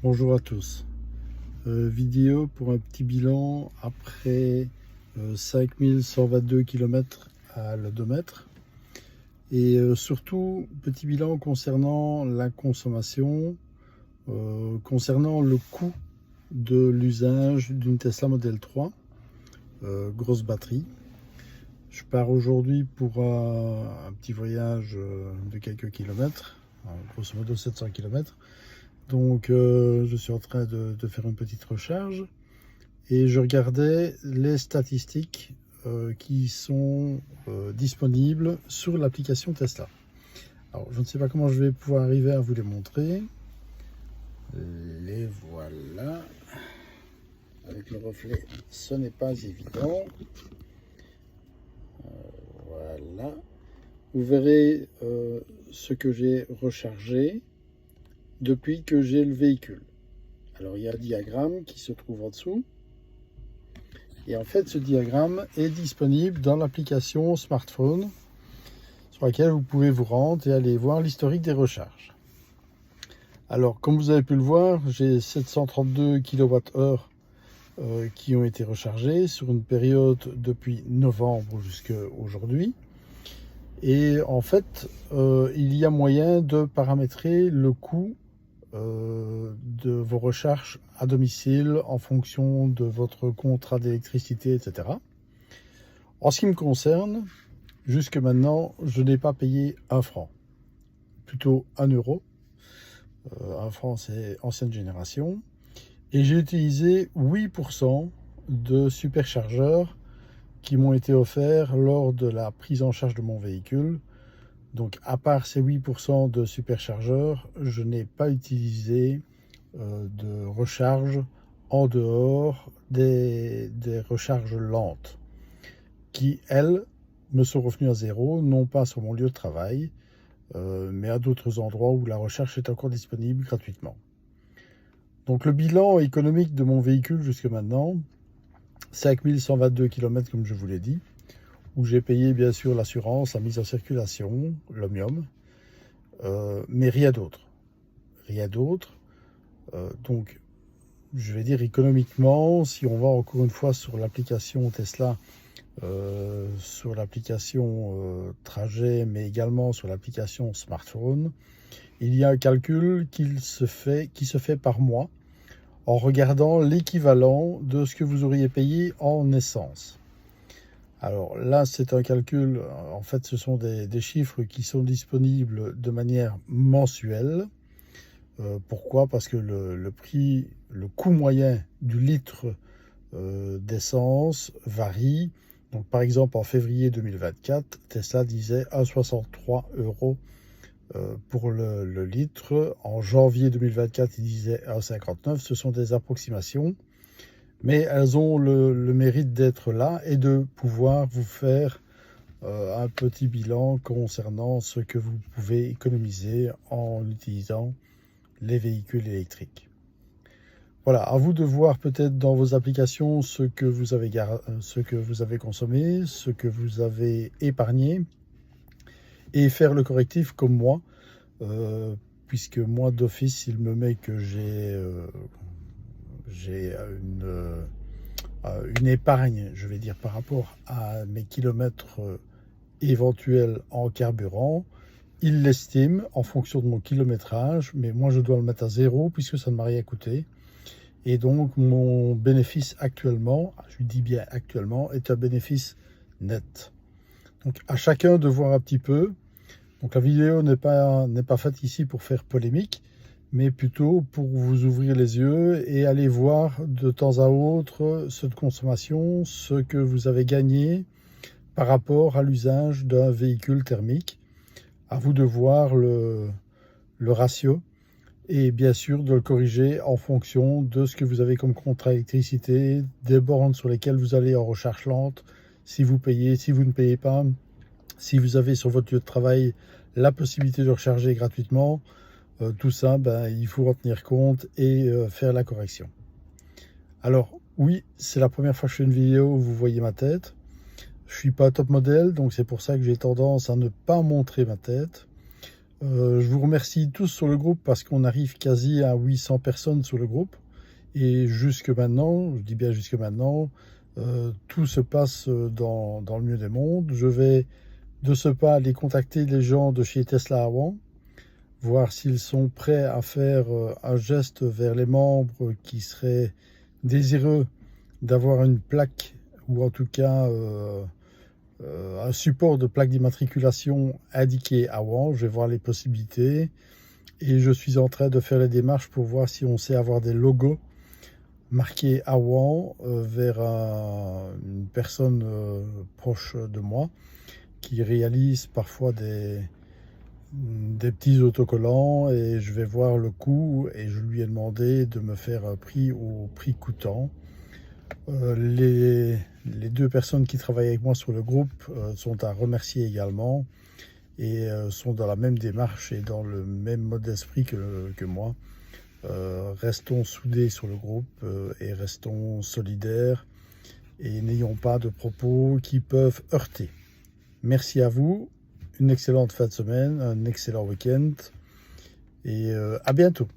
Bonjour à tous. Vidéo pour un petit bilan après 5122 km à l'odomètre. Et surtout, petit bilan concernant la consommation, concernant le coût de l'usage d'une Tesla Model 3, grosse batterie. Je pars aujourd'hui pour un petit voyage de quelques kilomètres, grosso modo 700 km. Donc je suis en train de faire une petite recharge et je regardais les statistiques qui sont disponibles sur l'application Tesla. Alors je ne sais pas comment je vais pouvoir arriver à vous les montrer. Les voilà. Avec le reflet, ce n'est pas évident. Voilà. Vous verrez ce que j'ai rechargé depuis que j'ai le véhicule. Alors il y a un diagramme qui se trouve en dessous. Et en fait, ce diagramme est disponible dans l'application smartphone sur laquelle vous pouvez vous rendre et aller voir l'historique des recharges. Alors, comme vous avez pu le voir, j'ai 732 kWh qui ont été rechargés sur une période depuis novembre jusqu'à aujourd'hui. Et en fait, il y a moyen de paramétrer le coût de vos recharges à domicile en fonction de votre contrat d'électricité, etc. En ce qui me concerne, jusque maintenant, je n'ai pas payé 1 franc, plutôt 1 euro. 1 franc, c'est ancienne génération. Et j'ai utilisé 8% de superchargeurs qui m'ont été offerts lors de la prise en charge de mon véhicule. Donc, à part ces 8% de superchargeurs, je n'ai pas utilisé de recharge en dehors des recharges lentes qui, elles, me sont revenues à zéro, non pas sur mon lieu de travail, mais à d'autres endroits où la recharge est encore disponible gratuitement. Donc le bilan économique de mon véhicule jusque maintenant, 5122 km comme je vous l'ai dit, où j'ai payé bien sûr l'assurance, la mise en circulation, l'Omium, mais rien d'autre. Rien d'autre. Donc, je vais dire économiquement, si on va encore une fois sur l'application Tesla, sur l'application trajet, mais également sur l'application smartphone, il y a un calcul qui se fait par mois en regardant l'équivalent de ce que vous auriez payé en essence. Alors là, c'est un calcul, en fait, ce sont des chiffres qui sont disponibles de manière mensuelle. Pourquoi? Parce que le prix, le coût moyen du litre d'essence varie. Donc par exemple, en février 2024, Tesla disait 1,63 € pour le litre. En janvier 2024, il disait 1,59 €. Ce sont des approximations, mais elles ont le mérite d'être là et de pouvoir vous faire un petit bilan concernant ce que vous pouvez économiser en utilisant les véhicules électriques. Voilà, à vous de voir peut-être dans vos applications ce que vous avez consommé, ce que vous avez épargné, et faire le correctif comme moi, puisque moi d'office, il me met que j'ai une épargne, je vais dire, par rapport à mes kilomètres éventuels en carburant. Il l'estime en fonction de mon kilométrage, mais moi je dois le mettre à zéro puisque ça ne m'a rien coûté. Et donc mon bénéfice actuellement, je lui dis bien actuellement, est un bénéfice net. Donc à chacun de voir un petit peu. Donc la vidéo n'est pas faite ici pour faire polémique, mais plutôt pour vous ouvrir les yeux et aller voir de temps à autre cette consommation, ce que vous avez gagné par rapport à l'usage d'un véhicule thermique. À vous de voir le ratio et bien sûr de le corriger en fonction de ce que vous avez comme contrat électricité, des bornes sur lesquelles vous allez en recharge lente, si vous payez, si vous ne payez pas, si vous avez sur votre lieu de travail la possibilité de recharger gratuitement, tout ça, il faut en tenir compte et faire la correction. Alors oui, c'est la première fois que je fais une vidéo où vous voyez ma tête. Je suis pas top modèle, donc c'est pour ça que j'ai tendance à ne pas montrer ma tête. Je vous remercie tous sur le groupe parce qu'on arrive quasi à 800 personnes sur le groupe. Et jusque maintenant, je dis bien jusque maintenant, tout se passe dans le mieux des mondes. Je vais de ce pas aller contacter les gens de chez Tesla avant, voir s'ils sont prêts à faire un geste vers les membres qui seraient désireux d'avoir une plaque ou en tout cas un support de plaque d'immatriculation indiqué AWAN. Je vais voir les possibilités et je suis en train de faire les démarches pour voir si on sait avoir des logos marqués AWAN vers une personne proche de moi qui réalise parfois des petits autocollants, et je vais voir le coût et je lui ai demandé de me faire un prix au prix coûtant. Les deux personnes qui travaillent avec moi sur le groupe sont à remercier également et sont dans la même démarche et dans le même mode d'esprit que moi. Restons soudés sur le groupe et restons solidaires et n'ayons pas de propos qui peuvent heurter. Merci à vous, une excellente fin de semaine, un excellent week-end et à bientôt.